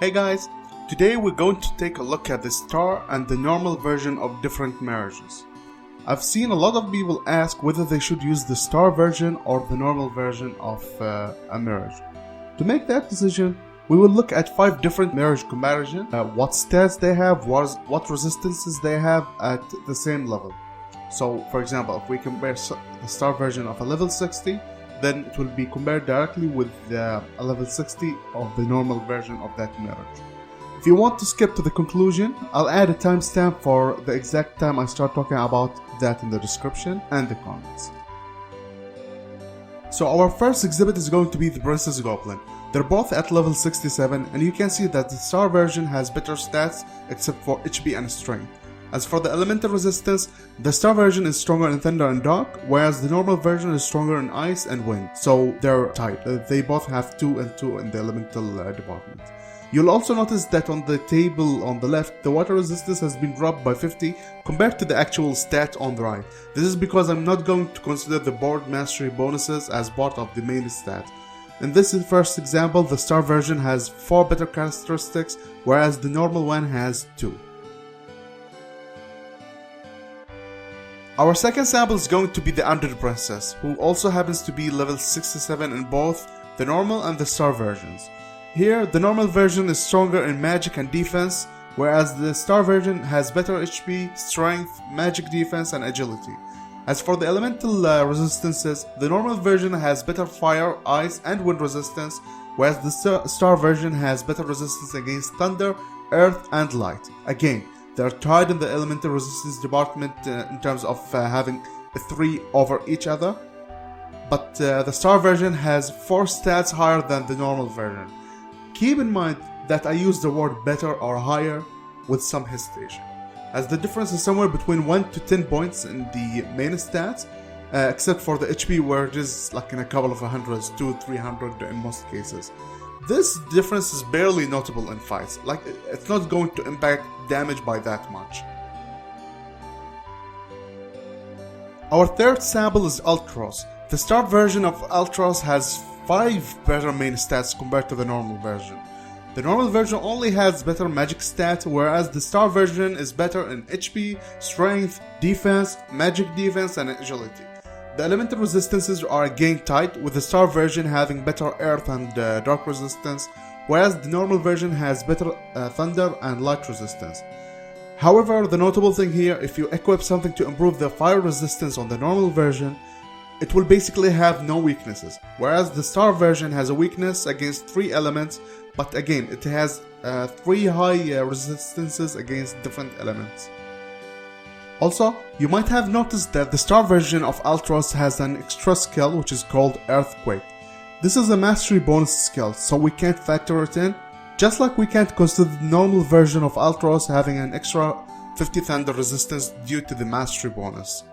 Hey guys, today we're going to take a look at the star and the normal version of different marriages. I've seen a lot of people ask whether they should use the star version or the normal version of a marriage. To make that decision, we will look at 5 different marriage comparisons, what stats they have, what resistances they have at the same level. So, for example, if we compare the star version of a level 60, then it will be compared directly with a level 60 of the normal version of that marriage. If you want to skip to the conclusion, I'll add a timestamp for the exact time I start talking about that in the description and the comments. So our first exhibit is going to be the Princess Goblin. They're both at level 67, and you can see that the star version has better stats except for HP and strength. As for the elemental resistance, the star version is stronger in thunder and dark, whereas the normal version is stronger in ice and wind. So they're tied. They both have 2 and 2 in the elemental department. You'll also notice that on the table on the left, the water resistance has been dropped by 50 compared to the actual stat on the right. This is because I'm not going to consider the board mastery bonuses as part of the main stat. In this first example, the star version has 4 better characteristics, whereas the normal one has 2. Our second sample is going to be the Undead Princess, who also happens to be level 67 in both the normal and the star versions. Here, the normal version is stronger in magic and defense, whereas the star version has better HP, strength, magic defense, and agility. As for the elemental resistances, the normal version has better fire, ice, and wind resistance, whereas the star version has better resistance against thunder, earth, and light. Again, they're tied in the elemental resistance department in terms of having 3 over each other, but the star version has 4 stats higher than the normal version. Keep in mind that I use the word better or higher with some hesitation, as the difference is somewhere between 1 to 10 points in the main stats, except for the HP where it is like in a couple of hundreds, 200-300 in most cases. This difference is barely notable in fights, like it's not going to impact damage by that much. Our third sample is Ultros. The star version of Ultros has 5 better main stats compared to the normal version. The normal version only has better magic stats, whereas the star version is better in HP, strength, defense, magic defense, and agility. The elemental resistances are again tied, with the star version having better earth and dark resistance, whereas the normal version has better thunder and light resistance. However, the notable thing here, if you equip something to improve the fire resistance on the normal version, it will basically have no weaknesses, whereas the star version has a weakness against 3 elements, but again it has 3 high resistances against different elements. Also, you might have noticed that the star version of Ultros has an extra skill which is called Earthquake. This is a mastery bonus skill, so we can't factor it in, just like we can't consider the normal version of Ultros having an extra 50 thunder resistance due to the mastery bonus.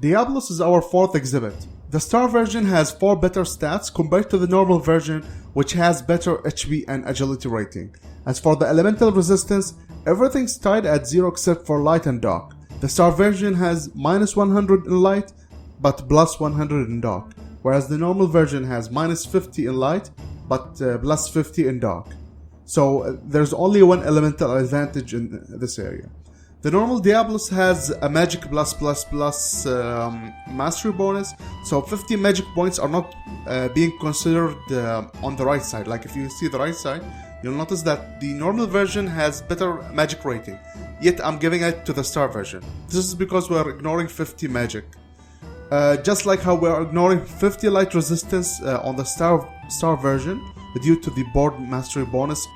Diablos is our fourth exhibit. The star version has 4 better stats compared to the normal version, which has better HP and agility rating. As for the elemental resistance, everything's tied at 0 except for light and dark. The star version has -100 in light, but +100 in dark, whereas the normal version has -50 in light, but +50 in dark. So there's only one elemental advantage in this area. The normal Diablos has a magic +++ mastery bonus, so 50 magic points are not being considered on the right side. Like if you see the right side, you'll notice that the normal version has better magic rating, yet I'm giving it to the star version. This is because we're ignoring 50 magic. Just like how we're ignoring 50 light resistance on the star version due to the board mastery bonus.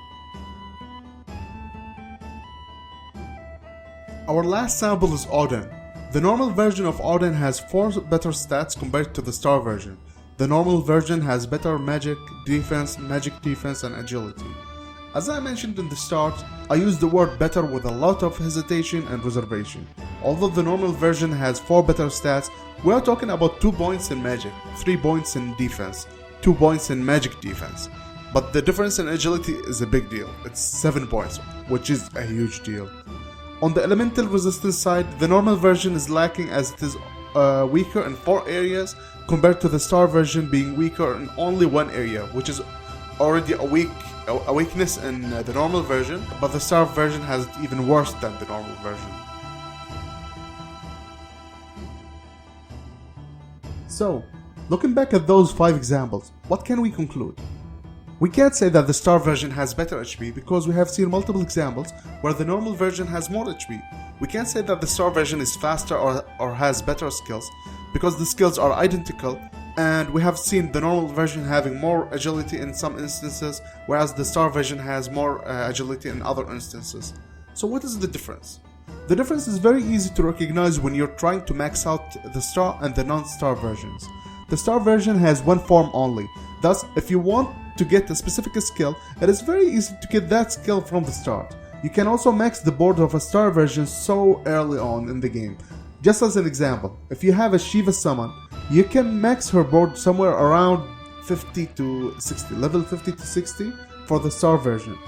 Our last sample is Odin. The normal version of Odin has 4 better stats compared to the star version. The normal version has better magic defense, and agility. As I mentioned in the start, I use the word better with a lot of hesitation and reservation. Although the normal version has 4 better stats, we are talking about 2 points in magic, 3 points in defense, 2 points in magic defense. But the difference in agility is a big deal. It's 7 points, which is a huge deal. On the elemental resistance side, the normal version is lacking as it is weaker in 4 areas compared to the star version being weaker in only 1 area, which is already a weakness in the normal version, but the star version has it even worse than the normal version. So, looking back at those 5 examples, what can we conclude? We can't say that the star version has better HP because we have seen multiple examples where the normal version has more HP. We can't say that the star version is faster or has better skills because the skills are identical, and we have seen the normal version having more agility in some instances, whereas the star version has more agility in other instances. So what is the difference? The difference is very easy to recognize when you're trying to max out the star and the non-star versions. The star version has 1 form only, thus if you want to get a specific skill, it is very easy to get that skill from the start. You can also max the board of a star version so early on in the game. Just as an example, if you have a Shiva summon, you can max her board somewhere around 50 to 60, level 50 to 60 for the star version.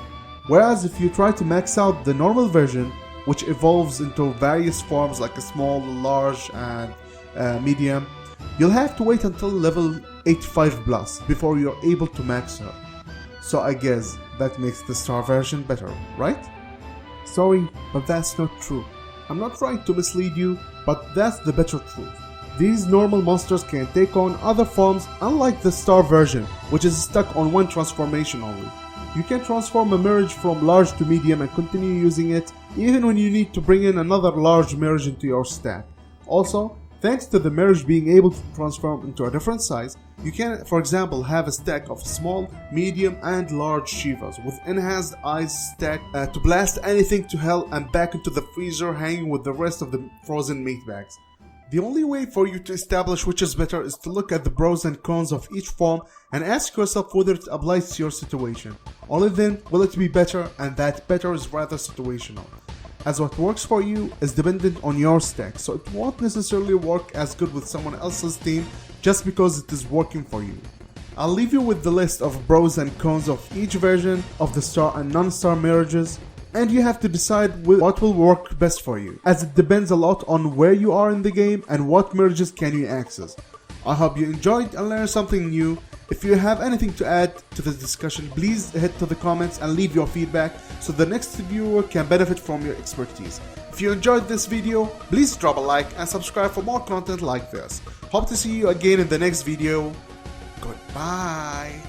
Whereas if you try to max out the normal version, which evolves into various forms like a small, large and medium, you'll have to wait until level 85 plus before you're able to max her. So I guess that makes the star version better, right? Sorry, but that's not true. I'm not trying to mislead you, but that's the better truth. These normal monsters can take on other forms unlike the star version, which is stuck on 1 transformation only. You can transform a mirage from large to medium and continue using it even when you need to bring in another large mirage into your stack. Also, thanks to the mirage being able to transform into a different size, you can, for example, have a stack of small, medium and large Shivas with enhanced ice stack to blast anything to hell and back into the freezer hanging with the rest of the frozen meat bags. The only way for you to establish which is better is to look at the pros and cons of each form and ask yourself whether it applies to your situation. Only then will it be better, and that better is rather situational, as what works for you is dependent on your stack, so it won't necessarily work as good with someone else's team just because it is working for you. I'll leave you with the list of pros and cons of each version of the star and non-star mirages, and you have to decide what will work best for you, as it depends a lot on where you are in the game and what mirages can you access. I hope you enjoyed and learned something new. If you have anything to add to the discussion, please head to the comments and leave your feedback so the next viewer can benefit from your expertise. If you enjoyed this video, please drop a like and subscribe for more content like this. Hope to see you again in the next video. Goodbye.